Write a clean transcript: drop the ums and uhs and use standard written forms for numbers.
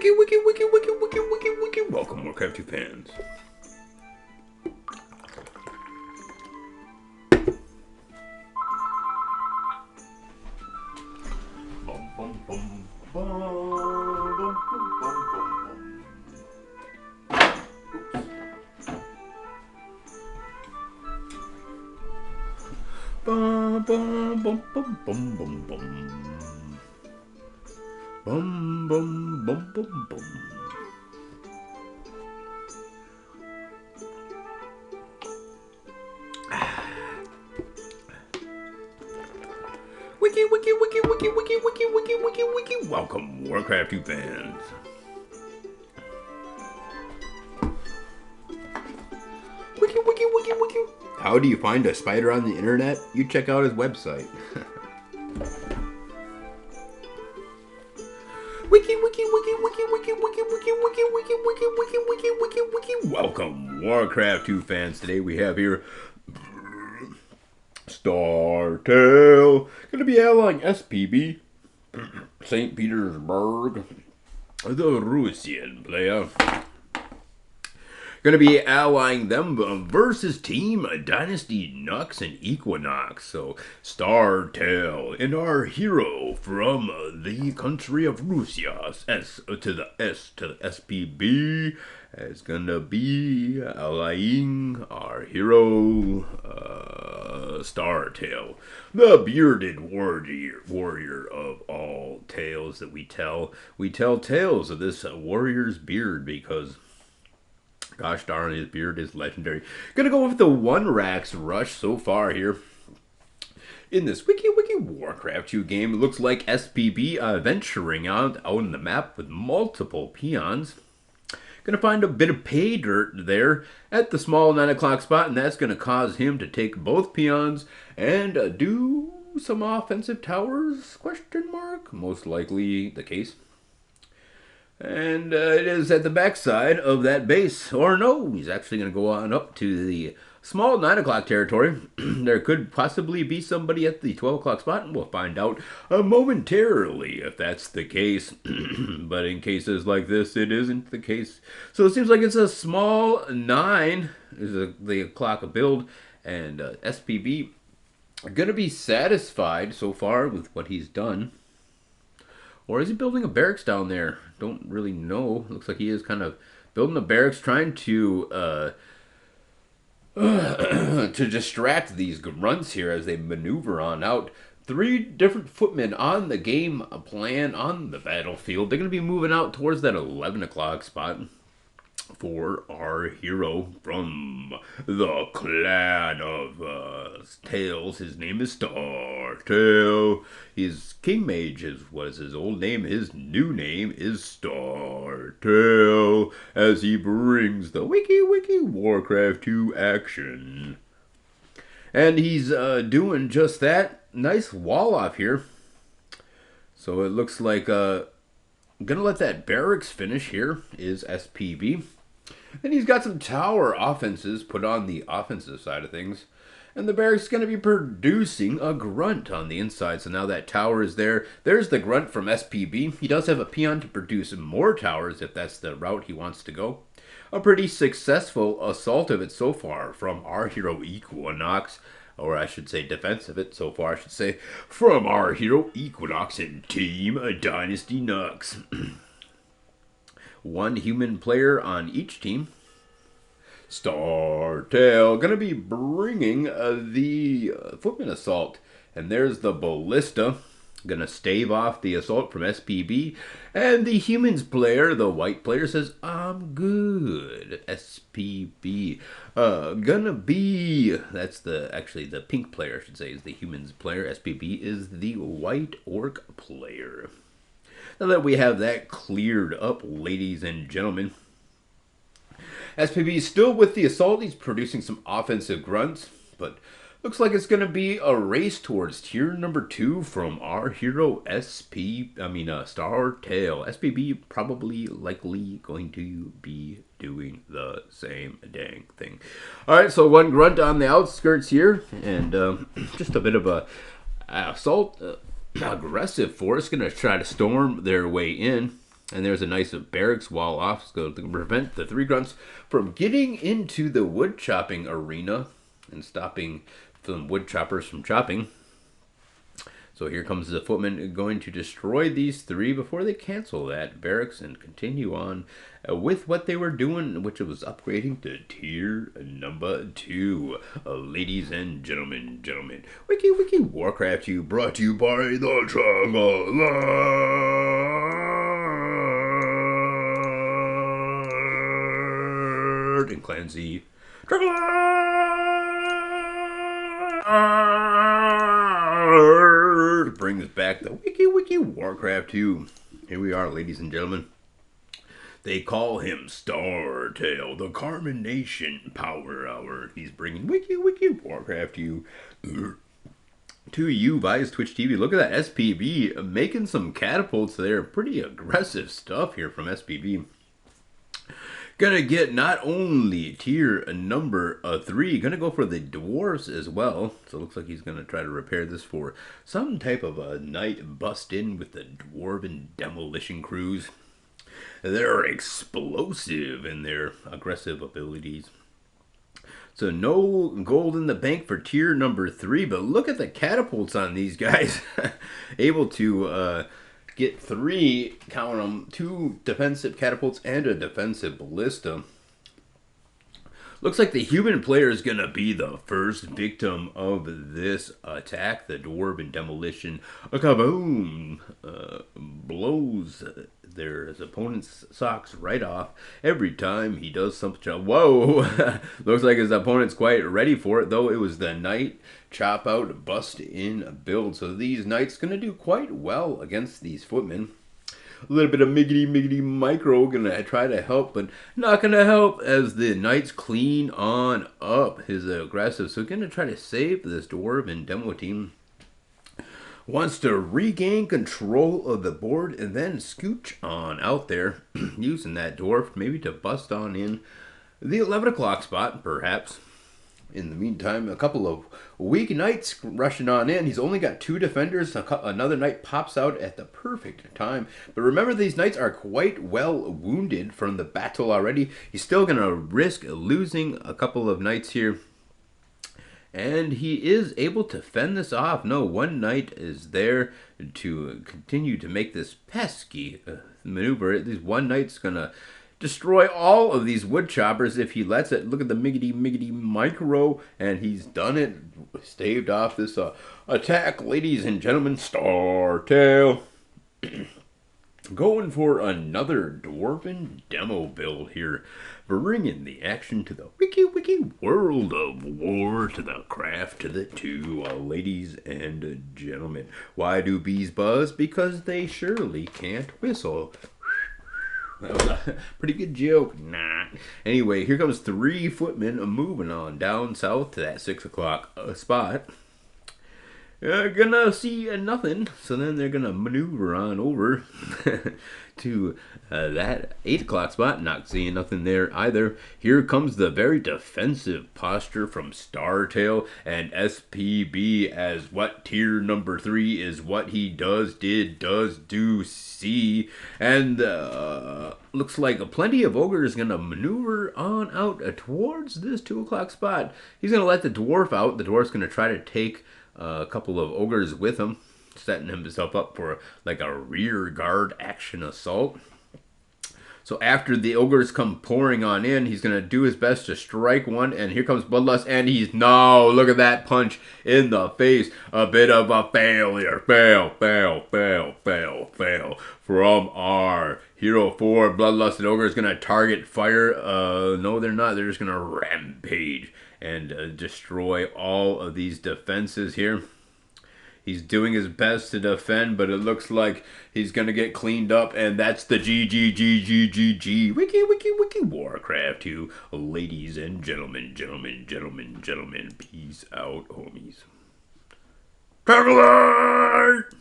Wiki. Welcome, Warcraft 2 fans. Bum bum bum bum bum bum bum. Bum bum bum bum bum. Wiki. Welcome, Warcraft 2 fans. Wiki. How do you find a spider on the internet? You check out his website. Wiki. Welcome, Warcraft 2 fans. Today we have here Startale. Gonna be allying SPB, St. Petersburg, the Russian player. Going to be allying them versus Team Dynasty Nuks and Equinox. So, Startale and our hero from the country of Russia, S to the SPB, is going to be allying our hero, Startale, the bearded warrior of all tales that we tell. We tell tales of this warrior's beard because, gosh darn, his beard is legendary. Gonna go with the one Rax rush so far here. In this Wiki Warcraft 2 game, it looks like SPB venturing out on the map with multiple peons. Gonna find a bit of pay dirt there at the small 9 o'clock spot, and that's gonna cause him to take both peons and do some offensive towers, question mark? Most likely the case. And it is at the backside of that base. Or no, he's actually going to go on up to the small 9 o'clock territory. There could possibly be somebody at the 12 o'clock spot, and we'll find out momentarily if that's the case. But in cases like this, it isn't the case. So it seems like it's a small 9 is the clock build, and SPB are going to be satisfied so far with what he's done. Or is he building a barracks down there? Don't really know. Looks like he is kind of building a barracks, trying to distract these grunts here as they maneuver on out. 3 different footmen on the game plan on the battlefield. They're going to be moving out towards that 11 o'clock spot for our hero from the clan of Tails. His name is Startale. His King Mage was his old name. His new name is Startale, as he brings the Wiki Warcraft 2 action. And he's doing just that. Nice wall off here. So it looks like I'm going to let that barracks finish here is SPB. And he's got some tower offenses put on the offensive side of things. And the barracks is going to be producing a grunt on the inside. So now that tower is there. There's the grunt from SPB. He does have a peon to produce more towers if that's the route he wants to go. A pretty successful assault of it so far from our hero Equinox. Or I should say defense of it so far, I should say, from our hero Equinox and Team Dynasty Nuks. 1 human player on each team. Startale gonna be bringing the footman assault. And there's the ballista. Gonna stave off the assault from SPB. And the humans player, the white player, says, I'm good. SPB. Gonna be, that's actually the pink player, I should say, is the humans player. SPB is the white orc player. Now that we have that cleared up, ladies and gentlemen, SPB is still with the assault. He's producing some offensive grunts, but looks like it's going to be a race towards tier number 2 from our hero Startale. SPB probably likely going to be doing the same dang thing. All right, so 1 grunt on the outskirts here, and just a bit of a assault. Aggressive force going to try to storm their way in. And there's a nice barracks wall off to prevent the three grunts from getting into the wood chopping arena and stopping the wood choppers from chopping. So here comes the footman going to destroy these three before they cancel that barracks and continue on with what they were doing, which was upgrading to tier number 2. Ladies and gentlemen, Wiki Warcraft you brought to you by the Tragalard and Clancy. Brings back the Wiki Warcraft 2. Here we are, ladies and gentlemen. They call him Startale, the Carmination Power Hour. He's bringing Wiki Warcraft 2 to you via his Twitch TV. Look at that SPB making some catapults there. Pretty aggressive stuff here from SPB. Gonna get not only tier number 3, gonna go for the dwarves as well. So it looks like he's gonna try to repair this for some type of a night bust in with the dwarven demolition crews. They're explosive in their aggressive abilities. So no gold in the bank for tier number 3, but look at the catapults on these guys. Able to get 3, count them, 2 defensive catapults and a defensive ballista. Looks like the human player is going to be the first victim of this attack. The dwarven demolition, a kaboom, blows their opponent's socks right off every time he does something. Whoa! Looks like his opponent's quite ready for it, though. It was the knight chop out, bust in build. So these knights going to do quite well against these footmen. A little bit of miggity micro gonna try to help, but not gonna help as the knights clean on up his aggressive. So gonna try to save this dwarven demo team. Wants to regain control of the board and then scooch on out there, using that dwarf maybe to bust on in the 11 o'clock spot, perhaps. In the meantime, a couple of weak knights rushing on in. He's only got 2 defenders. Another knight pops out at the perfect time. But remember, these knights are quite well wounded from the battle already. He's still going to risk losing a couple of knights here. And he is able to fend this off. No, one knight is there to continue to make this pesky maneuver. This one knight's going to destroy all of these wood choppers if he lets it. Look at the miggity micro, and he's done it. Staved off this attack, ladies and gentlemen. Startale. Going for another dwarven demo build here. Bringing the action to the wiki world of war, to the craft, to the 2, ladies and gentlemen. Why do bees buzz? Because they surely can't whistle. That was a pretty good joke. Nah. Anyway, here comes 3 footmen moving on down south to that 6 o'clock spot. Gonna see nothing, so then they're gonna maneuver on over to that 8 o'clock spot. Not seeing nothing there either. Here comes the very defensive posture from Startale and SPB, as what tier number 3 is what he does, do, see. And looks like plenty of ogres gonna maneuver on out towards this 2 o'clock spot. He's gonna let the dwarf out. The dwarf's gonna try to take a couple of ogres with him, setting himself up for like a rear guard action assault. So after the ogres come pouring on in, he's going to do his best to strike one, and here comes Bloodlust, and he's, no, look at that punch in the face. A bit of a failure. Fail from our Hero 4. Bloodlusted Ogre is going to target fire. No, they're not. They're just going to rampage and destroy all of these defenses here. He's doing his best to defend, but it looks like he's going to get cleaned up, and that's the GG. Wiki Warcraft 2. Ladies and gentlemen, peace out, homies. Traveler!